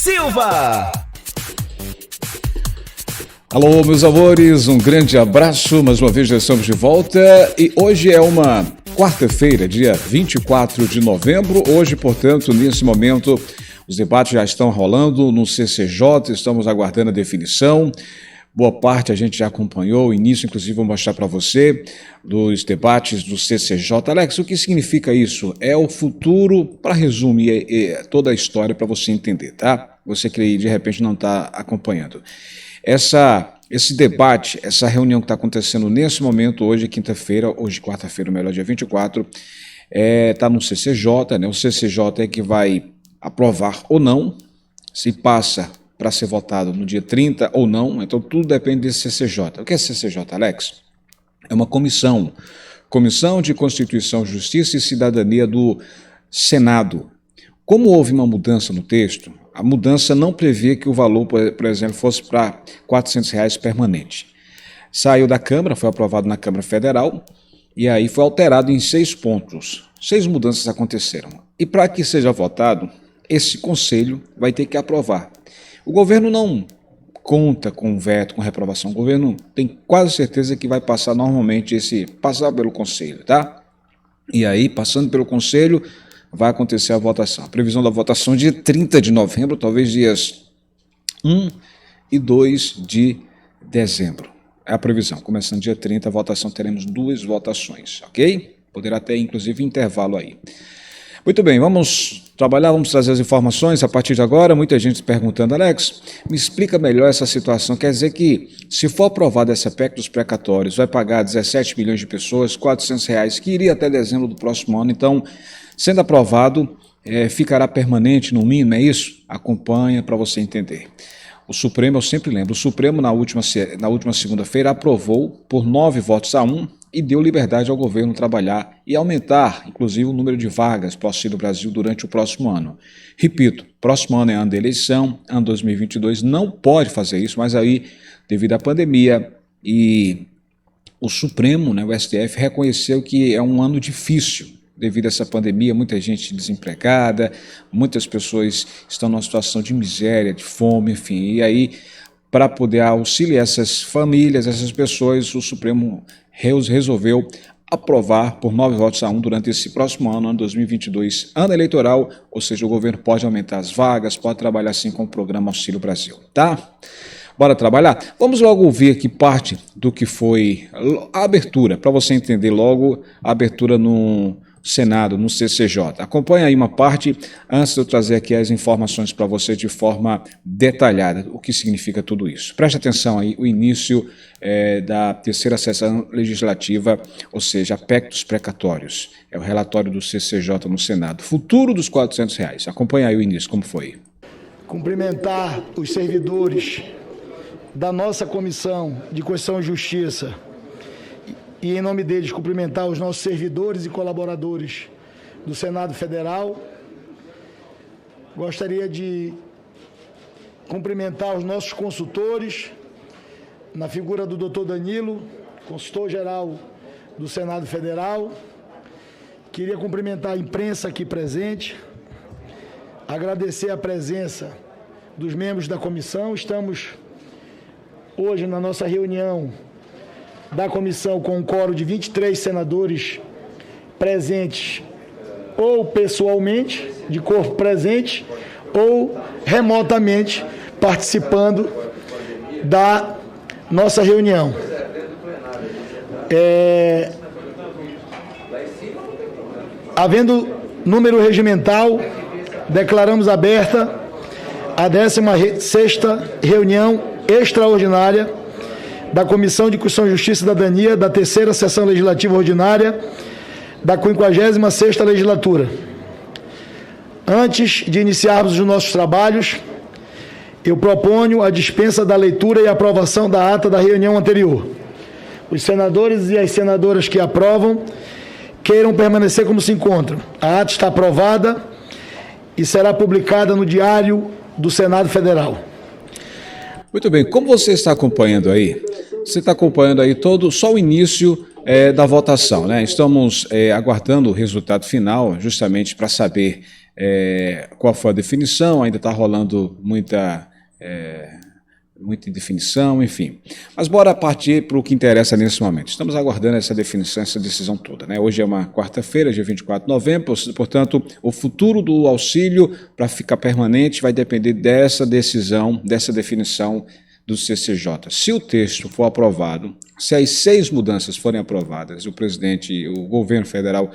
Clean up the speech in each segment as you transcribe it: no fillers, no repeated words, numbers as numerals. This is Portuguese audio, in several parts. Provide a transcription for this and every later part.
Silva. Alô, meus amores, um grande abraço, mais uma vez já estamos de volta e hoje é uma quarta-feira, dia 24 de novembro, hoje, portanto, nesse momento, os debates já estão rolando no CCJ, estamos aguardando a definição, boa parte a gente já acompanhou, o início, inclusive, vou mostrar para você, dos debates do CCJ. Alex, o que significa isso? É o futuro, para resumir toda a história para você entender, tá? Você que de repente não está acompanhando. Esse debate, essa reunião que está acontecendo nesse momento, hoje, quinta-feira, hoje, quarta-feira, melhor, dia 24, está no CCJ, né? O CCJ é que vai aprovar ou não, se passa para ser votado no dia 30 ou não, então tudo depende desse CCJ. O que é CCJ, Alex? É uma comissão de Constituição, Justiça e Cidadania do Senado. Como houve uma mudança no texto, a mudança não previa que o valor, por exemplo, fosse para R$ 400 permanente. Saiu da Câmara, foi aprovado na Câmara Federal, e aí foi alterado em 6 pontos. 6 mudanças aconteceram. E para que seja votado, esse Conselho vai ter que aprovar. O governo não conta com veto, com reprovação. O governo tem quase certeza que vai passar normalmente passar pelo Conselho, tá? E aí, passando pelo Conselho, vai acontecer a votação. A previsão da votação é dia 30 de novembro, talvez dias 1 e 2 de dezembro. É a previsão. Começando dia 30, a votação, teremos 2 votações, ok? Poderá ter, inclusive, intervalo aí. Muito bem, vamos trabalhar, vamos trazer as informações a partir de agora. Muita gente perguntando, Alex, me explica melhor essa situação. Quer dizer que, se for aprovada essa PEC dos precatórios, vai pagar 17 milhões de pessoas, R$ 400, que iria até dezembro do próximo ano. Então, sendo aprovado, ficará permanente no mínimo, é isso? Acompanha para você entender. O Supremo, eu sempre lembro, o Supremo na última segunda-feira aprovou por 9 votos a 1 e deu liberdade ao governo trabalhar e aumentar, inclusive, o número de vagas para o Auxílio Brasil durante o próximo ano. Repito, próximo ano é ano de eleição, ano 2022 não pode fazer isso, mas aí, devido à pandemia e o Supremo, né, o STF, reconheceu que é um ano difícil. Devido a essa pandemia, muita gente desempregada, muitas pessoas estão numa situação de miséria, de fome, enfim. E aí, para poder auxiliar essas famílias, essas pessoas, o Supremo resolveu aprovar por 9 votos a 1 durante esse próximo ano 2022, ano eleitoral, ou seja, o governo pode aumentar as vagas, pode trabalhar assim com o programa Auxílio Brasil, tá? Bora trabalhar? Vamos logo ouvir aqui parte do que foi a abertura, para você entender logo a abertura no Senado, no CCJ. Acompanhe aí uma parte, antes de eu trazer aqui as informações para você de forma detalhada, o que significa tudo isso. Preste atenção aí, o início da terceira sessão legislativa, ou seja, a PEC dos precatórios. É o relatório do CCJ no Senado. Futuro dos R$ 400. Acompanhe aí o início, como foi. Cumprimentar os servidores da nossa Comissão de Constituição e Justiça, e, em nome deles, cumprimentar os nossos servidores e colaboradores do Senado Federal. Gostaria de cumprimentar os nossos consultores, na figura do Dr. Danilo, consultor-geral do Senado Federal. Queria cumprimentar a imprensa aqui presente, agradecer a presença dos membros da comissão. Estamos hoje na nossa reunião da comissão com um quórum de 23 senadores presentes, ou pessoalmente, de corpo presente, ou remotamente participando da nossa reunião. Havendo número regimental, declaramos aberta a 16ª reunião extraordinária da Comissão de Constituição, Justiça e Cidadania da terceira sessão legislativa ordinária da 56ª legislatura. Antes de iniciarmos os nossos trabalhos, eu proponho a dispensa da leitura e aprovação da ata da reunião anterior. Os senadores e as senadoras que aprovam queiram permanecer como se encontram. A ata está aprovada e será publicada no Diário do Senado Federal. Muito bem, como você está acompanhando aí? Você está acompanhando aí só o início da votação, né? Estamos aguardando o resultado final, justamente para saber qual foi a definição. Ainda está rolando muita indefinição, enfim. Mas bora partir para o que interessa nesse momento. Estamos aguardando essa definição, essa decisão toda, né? Hoje é uma quarta-feira, dia 24 de novembro, portanto, o futuro do auxílio para ficar permanente vai depender dessa decisão, dessa definição do CCJ. Se o texto for aprovado, se as 6 mudanças forem aprovadas, o governo federal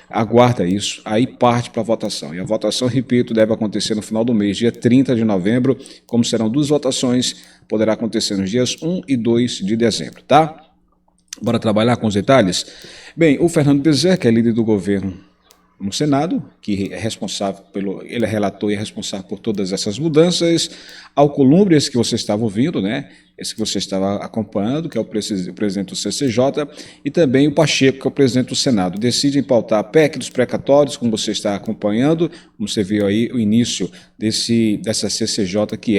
aguarda isso, aí parte para a votação. E a votação, repito, deve acontecer no final do mês, dia 30 de novembro, como serão 2 votações, poderá acontecer nos dias 1 e 2 de dezembro, tá? Bora trabalhar com os detalhes? Bem, o Fernando Bezerra, que é líder do governo no Senado, que é responsável ele é relator e é responsável por todas essas mudanças. Alcolumbre, esse que você estava ouvindo, né? Esse que você estava acompanhando, que é o presidente do CCJ, e também o Pacheco, que é o presidente do Senado. Decidem pautar a PEC dos precatórios, como você está acompanhando, como você viu aí o início dessa CCJ, que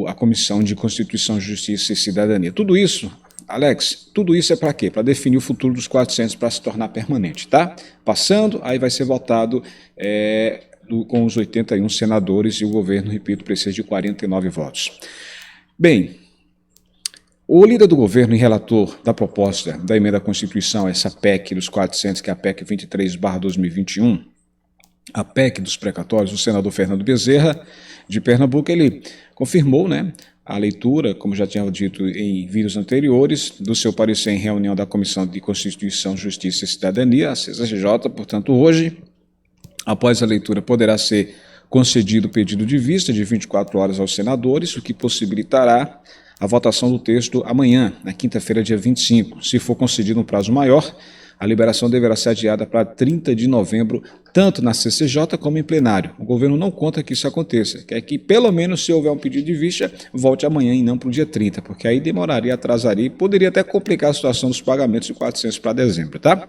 a Comissão de Constituição, Justiça e Cidadania. Tudo isso, Alex, tudo isso é para quê? Para definir o futuro dos 400 para se tornar permanente, tá? Passando, aí vai ser votado com os 81 senadores e o governo, repito, precisa de 49 votos. Bem, o líder do governo e relator da proposta da emenda à Constituição, essa PEC dos 400, que é a PEC 23/2021, a PEC dos precatórios, o senador Fernando Bezerra, de Pernambuco, ele confirmou, né, a leitura, como já tinha dito em vídeos anteriores, do seu parecer em reunião da Comissão de Constituição, Justiça e Cidadania, a CCJ. Portanto, hoje, após a leitura, poderá ser concedido o pedido de vista de 24 horas aos senadores, o que possibilitará a votação do texto amanhã, na quinta-feira, dia 25. Se for concedido um prazo maior, a liberação deverá ser adiada para 30 de novembro, tanto na CCJ como em plenário. O governo não conta que isso aconteça, quer que, pelo menos, se houver um pedido de vista, volte amanhã e não para o dia 30, porque aí demoraria, atrasaria e poderia até complicar a situação dos pagamentos de 400 para dezembro, tá?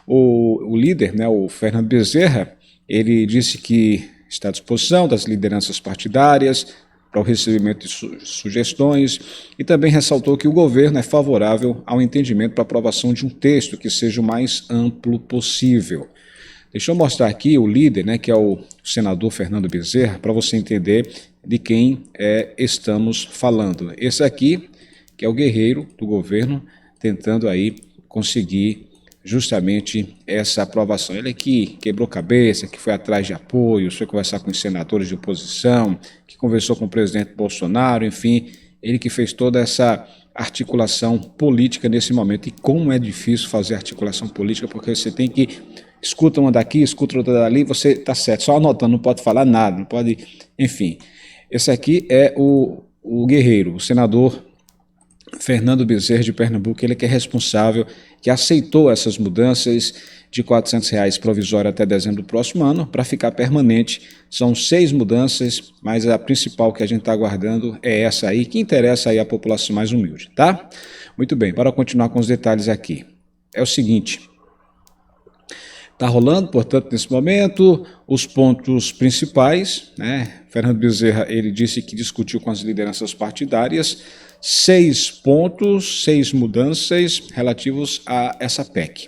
O líder, né, o Fernando Bezerra, ele disse que está à disposição das lideranças partidárias para o recebimento de sugestões e também ressaltou que o governo é favorável ao entendimento para a aprovação de um texto que seja o mais amplo possível. Deixa eu mostrar aqui o líder, né, que é o senador Fernando Bezerra, para você entender de quem estamos falando. Esse aqui, que é o guerreiro do governo, tentando aí conseguir justamente essa aprovação. Ele que quebrou cabeça, que foi atrás de apoios, foi conversar com os senadores de oposição, que conversou com o presidente Bolsonaro, enfim, ele que fez toda essa articulação política nesse momento. E como é difícil fazer articulação política, porque você tem que escuta uma daqui, escuta outra dali, você está certo, só anotando, não pode falar nada, não pode, enfim. Esse aqui é o guerreiro, o senador Fernando Bezerra de Pernambuco, ele que é responsável, que aceitou essas mudanças de R$ 400 provisória até dezembro do próximo ano, para ficar permanente. São 6 mudanças, mas a principal que a gente está aguardando é essa aí, que interessa aí a população mais humilde, tá? Muito bem, para continuar com os detalhes aqui. É o seguinte, está rolando, portanto, nesse momento, os pontos principais, né? Fernando Bezerra, ele disse que discutiu com as lideranças partidárias 6 pontos, 6 mudanças relativos a essa PEC.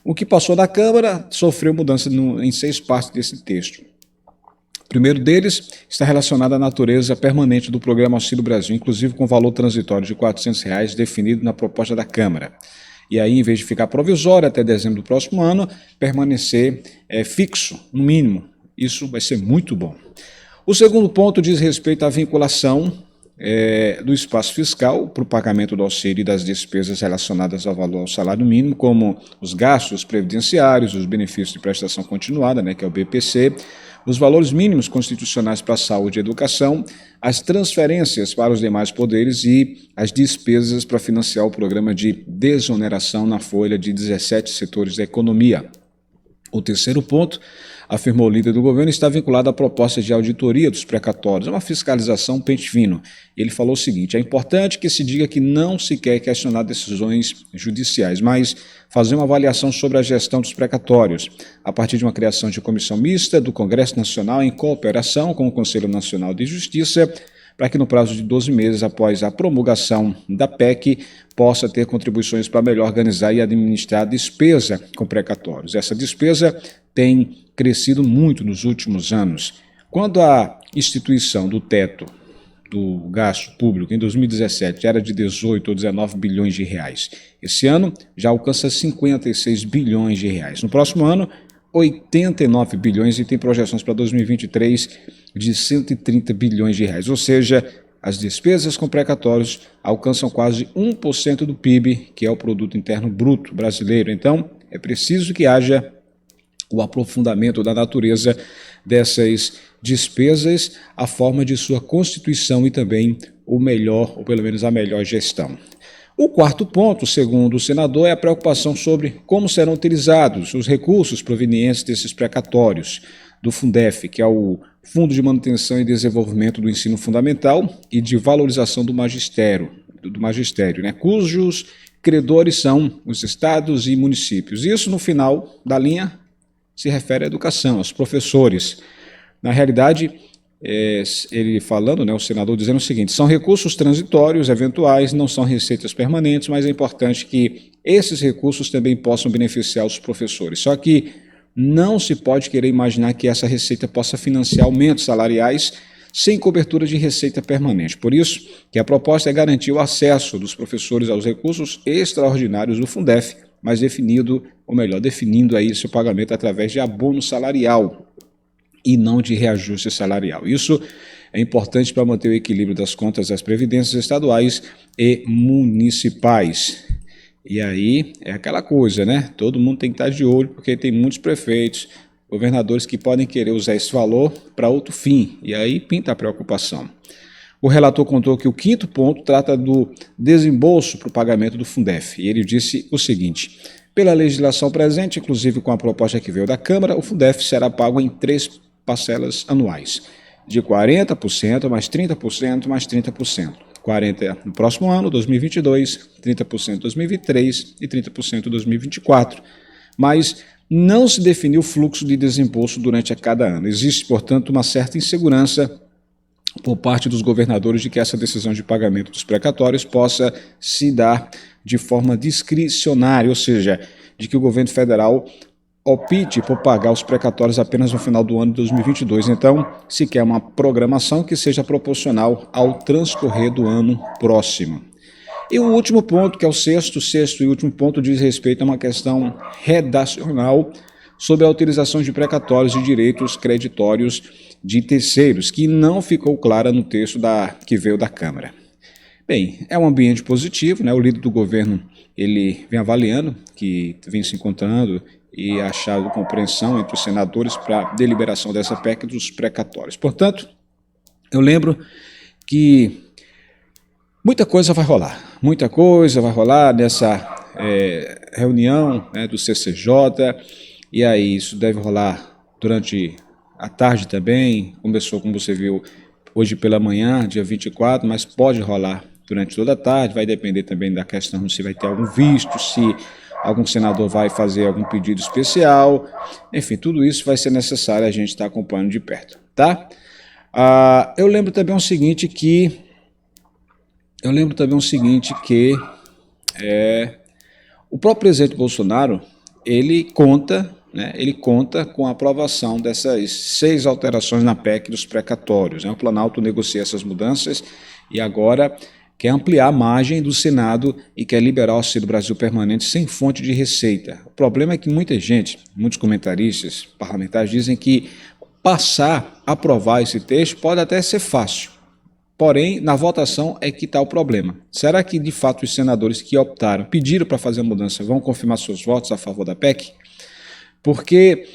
O que passou da Câmara sofreu mudança em 6 partes desse texto. O primeiro deles está relacionado à natureza permanente do programa Auxílio Brasil, inclusive com valor transitório de R$ 400 definido na proposta da Câmara. E aí, em vez de ficar provisório até dezembro do próximo ano, permanecer fixo, no mínimo. Isso vai ser muito bom. O segundo ponto diz respeito à vinculação do espaço fiscal para o pagamento do auxílio e das despesas relacionadas ao valor ao salário mínimo, como os gastos previdenciários, os benefícios de prestação continuada, né, que é o BPC, os valores mínimos constitucionais para a saúde e educação, as transferências para os demais poderes e as despesas para financiar o programa de desoneração na folha de 17 setores da economia. O terceiro ponto, afirmou o líder do governo, está vinculado à proposta de auditoria dos precatórios, uma fiscalização pente fino. Ele falou o seguinte: é importante que se diga que não se quer questionar decisões judiciais, mas fazer uma avaliação sobre a gestão dos precatórios, a partir de uma criação de comissão mista do Congresso Nacional em cooperação com o Conselho Nacional de Justiça, para que no prazo de 12 meses após a promulgação da PEC possa ter contribuições para melhor organizar e administrar a despesa com precatórios. Essa despesa tem crescido muito nos últimos anos. Quando a instituição do teto do gasto público em 2017 era de 18 ou 19 bilhões de reais, esse ano já alcança 56 bilhões de reais. No próximo ano, 89 bilhões e tem projeções para 2023 de 130 bilhões de reais, ou seja, as despesas com precatórios alcançam quase 1% do PIB, que é o Produto Interno Bruto brasileiro. Então, é preciso que haja o aprofundamento da natureza dessas despesas, a forma de sua constituição e também o melhor, ou pelo menos a melhor gestão. O quarto ponto, segundo o senador, é a preocupação sobre como serão utilizados os recursos provenientes desses precatórios do Fundef, que é o Fundo de Manutenção e Desenvolvimento do Ensino Fundamental e de Valorização do Magistério, cujos credores são os estados e municípios. Isso, no final da linha, se refere à educação, aos professores. Na realidade, ele falando, o senador dizendo o seguinte: são recursos transitórios, eventuais, não são receitas permanentes, mas é importante que esses recursos também possam beneficiar os professores. Só que não se pode querer imaginar que essa receita possa financiar aumentos salariais sem cobertura de receita permanente. Por isso que a proposta é garantir o acesso dos professores aos recursos extraordinários do Fundef, mas definindo aí seu pagamento através de abono salarial e não de reajuste salarial. Isso é importante para manter o equilíbrio das contas das previdências estaduais e municipais. E aí é aquela coisa, todo mundo tem que estar de olho, porque tem muitos prefeitos, governadores que podem querer usar esse valor para outro fim, e aí pinta a preocupação. O relator contou que o quinto ponto trata do desembolso para o pagamento do Fundef, e ele disse o seguinte: pela legislação presente, inclusive com a proposta que veio da Câmara, o Fundef será pago em 3 parcelas anuais, de 40%, mais 30%, mais 30%. 40% no próximo ano, 2022, 30% em 2023 e 30% em 2024. Mas não se definiu o fluxo de desembolso durante cada ano. Existe, portanto, uma certa insegurança por parte dos governadores de que essa decisão de pagamento dos precatórios possa se dar de forma discricionária, ou seja, de que o governo federal opte por pagar os precatórios apenas no final do ano de 2022. Então, se quer uma programação que seja proporcional ao transcorrer do ano próximo. E o último ponto, que é o sexto e último ponto, diz respeito a uma questão redacional sobre a utilização de precatórios e direitos creditórios de terceiros, que não ficou clara no texto que veio da Câmara. Bem, é um ambiente positivo, o líder do governo ele vem avaliando, que vem se encontrando e achado compreensão entre os senadores para a deliberação dessa PEC dos precatórios. Portanto, eu lembro que muita coisa vai rolar nessa reunião do CCJ, e aí isso deve rolar durante a tarde também. Começou, como você viu, hoje pela manhã, dia 24, mas pode rolar durante toda a tarde, vai depender também da questão se vai ter algum visto, se algum senador vai fazer algum pedido especial, enfim, tudo isso vai ser necessário a gente estar acompanhando de perto, tá? Eu lembro também o seguinte que o próprio presidente Bolsonaro, ele conta com a aprovação dessas 6 alterações na PEC dos precatórios. O Planalto negocia essas mudanças e agora quer ampliar a margem do Senado e quer liberar o Auxílio Brasil Permanente sem fonte de receita. O problema é que muitos comentaristas, parlamentares, dizem que aprovar esse texto pode até ser fácil. Porém, na votação é que está o problema. Será que, de fato, os senadores que pediram para fazer a mudança, vão confirmar seus votos a favor da PEC? Porque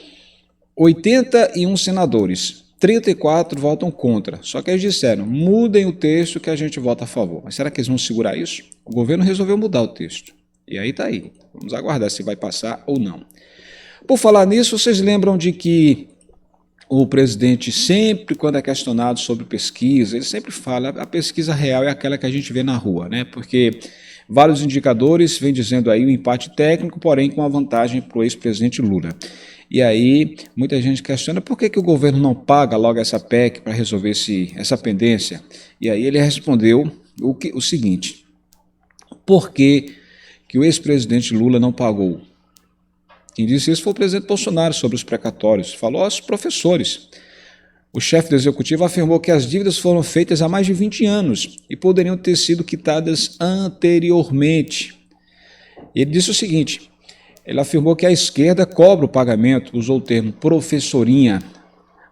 81 senadores, 34 votam contra. Só que eles disseram, mudem o texto que a gente vota a favor. Mas será que eles vão segurar isso? O governo resolveu mudar o texto. E aí está aí. Vamos aguardar se vai passar ou não. Por falar nisso, vocês lembram de que o presidente sempre, quando é questionado sobre pesquisa, ele sempre fala, a pesquisa real é aquela que a gente vê na rua, porque vários indicadores vêm dizendo aí um empate técnico, porém com a vantagem para o ex-presidente Lula. E aí muita gente questiona por que o governo não paga logo essa PEC para resolver essa pendência. E aí ele respondeu o seguinte: por que o ex-presidente Lula não pagou? Quem disse isso foi o presidente Bolsonaro sobre os precatórios, falou aos professores. O chefe do executivo afirmou que as dívidas foram feitas há mais de 20 anos e poderiam ter sido quitadas anteriormente. Ele disse o seguinte: ele afirmou que a esquerda cobra o pagamento, usou o termo professorinha,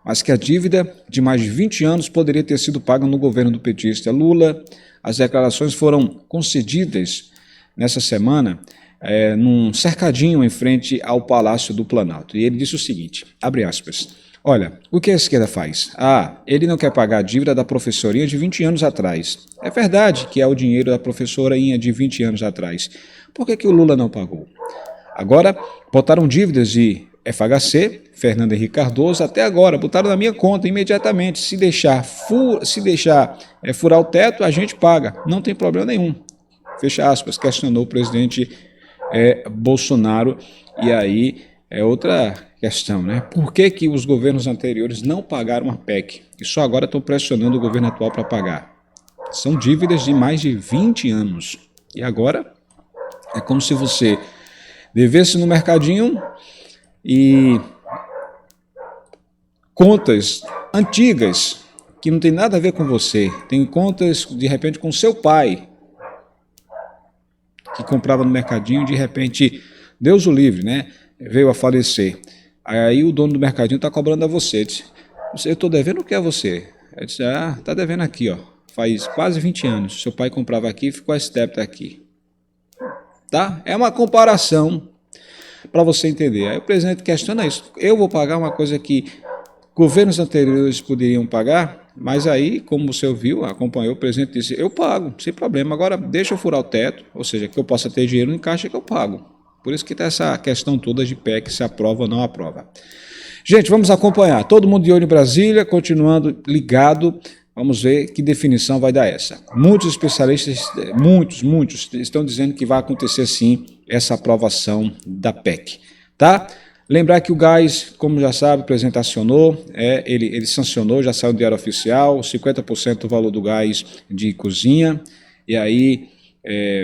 mas que a dívida de mais de 20 anos poderia ter sido paga no governo do petista Lula. As declarações foram concedidas nessa semana num cercadinho em frente ao Palácio do Planalto. E ele disse o seguinte, abre aspas, olha, o que a esquerda faz? Ele não quer pagar a dívida da professorinha de 20 anos atrás. É verdade que é o dinheiro da professorinha de 20 anos atrás. Por que o Lula não pagou? Agora, botaram dívidas de FHC, Fernando Henrique Cardoso, até agora, botaram na minha conta imediatamente. Se deixar furar o teto, a gente paga, não tem problema nenhum. Fecha aspas, questionou o presidente Bolsonaro. E aí é outra questão, né? Por que os governos anteriores não pagaram a PEC e só agora estão pressionando o governo atual para pagar? São dívidas de mais de 20 anos. E agora é como se você devesse no mercadinho e contas antigas que não tem nada a ver com você. Tem contas, de repente, com seu pai, que comprava no mercadinho, de repente, Deus o livre, né? Veio a falecer. Aí o dono do mercadinho está cobrando a você. Diz, eu estou devendo o que a você? Ele disse, está devendo aqui, ó. Faz quase 20 anos. Seu pai comprava aqui e ficou esse débito aqui. Tá? É uma comparação para você entender. Aí o presidente questiona isso. Eu vou pagar uma coisa que governos anteriores poderiam pagar, mas aí, como você ouviu, acompanhou, o presidente disse, eu pago, sem problema, agora deixa eu furar o teto, ou seja, que eu possa ter dinheiro em caixa que eu pago. Por isso que está essa questão toda de PEC, se aprova ou não aprova. Gente, vamos acompanhar. Todo mundo de olho em Brasília, continuando ligado. Vamos ver que definição vai dar essa. Muitos especialistas, muitos, estão dizendo que vai acontecer sim essa aprovação da PEC. Tá? Lembrar que o gás, como já sabe, o presidente acionou, ele sancionou, já saiu no Diário Oficial, 50% do valor do gás de cozinha, e aí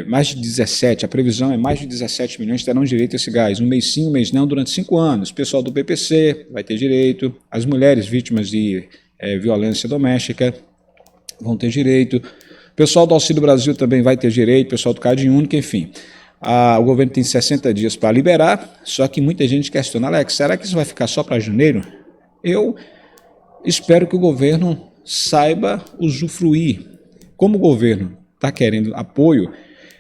mais de 17, a previsão é mais de 17 milhões terão direito a esse gás, um mês sim, um mês não, durante 5 anos. O pessoal do BPC vai ter direito, as mulheres vítimas de violência doméstica vão ter direito, o pessoal do Auxílio Brasil também vai ter direito, o pessoal do Cade Único, enfim. O governo tem 60 dias para liberar, só que muita gente questiona, Alex, será que isso vai ficar só para janeiro? Eu espero que o governo saiba usufruir. Como o governo está querendo apoio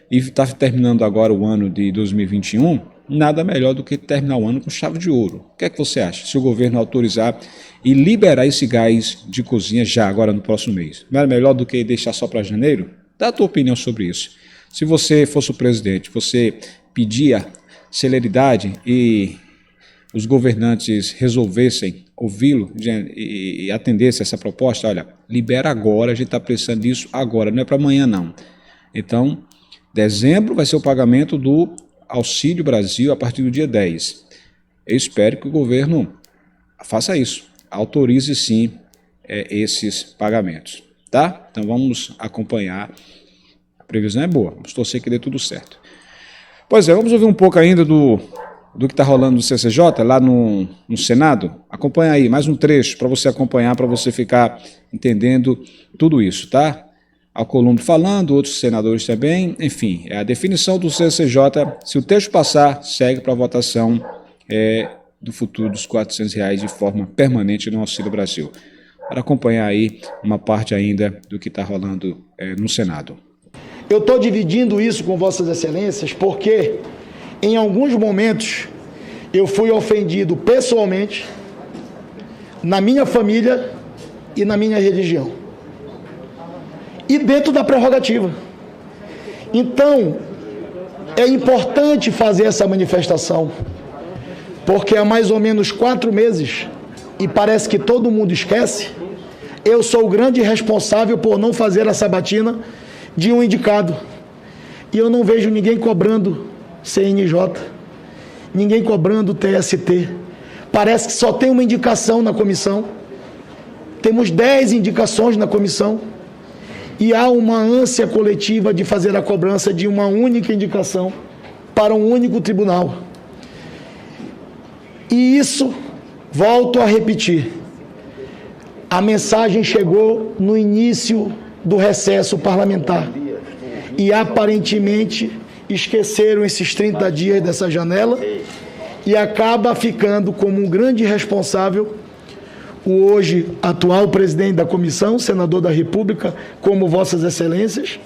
e está terminando agora o ano de 2021, nada melhor do que terminar o ano com chave de ouro. O que é que você acha? Se o governo autorizar e liberar esse gás de cozinha já agora no próximo mês, não é melhor do que deixar só para janeiro? Dá a tua opinião sobre isso. Se você fosse o presidente, você pedia celeridade e os governantes resolvessem ouvi-lo e atendessem essa proposta, olha, libera agora, a gente está precisando disso agora, não é para amanhã não. Então, dezembro vai ser o pagamento do Auxílio Brasil a partir do dia 10. Eu espero que o governo faça isso, autorize sim esses pagamentos, tá? Então vamos acompanhar. A previsão é boa, vamos torcer que dê tudo certo. Pois é, vamos ouvir um pouco ainda do que está rolando no CCJ, lá no Senado. Acompanha aí, mais um trecho para você acompanhar, para você ficar entendendo tudo isso, tá? Alcolumbre falando, outros senadores também, enfim, é a definição do CCJ, se o texto passar, segue para a votação do futuro dos R$400 de forma permanente no Auxílio Brasil. Para acompanhar aí uma parte ainda do que está rolando no Senado. Eu estou dividindo isso com Vossas Excelências porque, em alguns momentos, eu fui ofendido pessoalmente, na minha família e na minha religião. E dentro da prerrogativa. Então, é importante fazer essa manifestação, porque há mais ou menos 4 meses, e parece que todo mundo esquece, eu sou o grande responsável por não fazer a sabatina de um indicado. E eu não vejo ninguém cobrando CNJ, ninguém cobrando TST, Parece que só tem uma indicação na comissão. Temos 10 indicações na comissão. E há uma ânsia coletiva de fazer a cobrança de uma única indicação para um único tribunal. E isso, volto a repetir, a mensagem chegou no início do recesso parlamentar. E aparentemente esqueceram esses 30 dias dessa janela e acaba ficando como um grande responsável o hoje atual presidente da comissão, senador da República, como Vossas Excelências,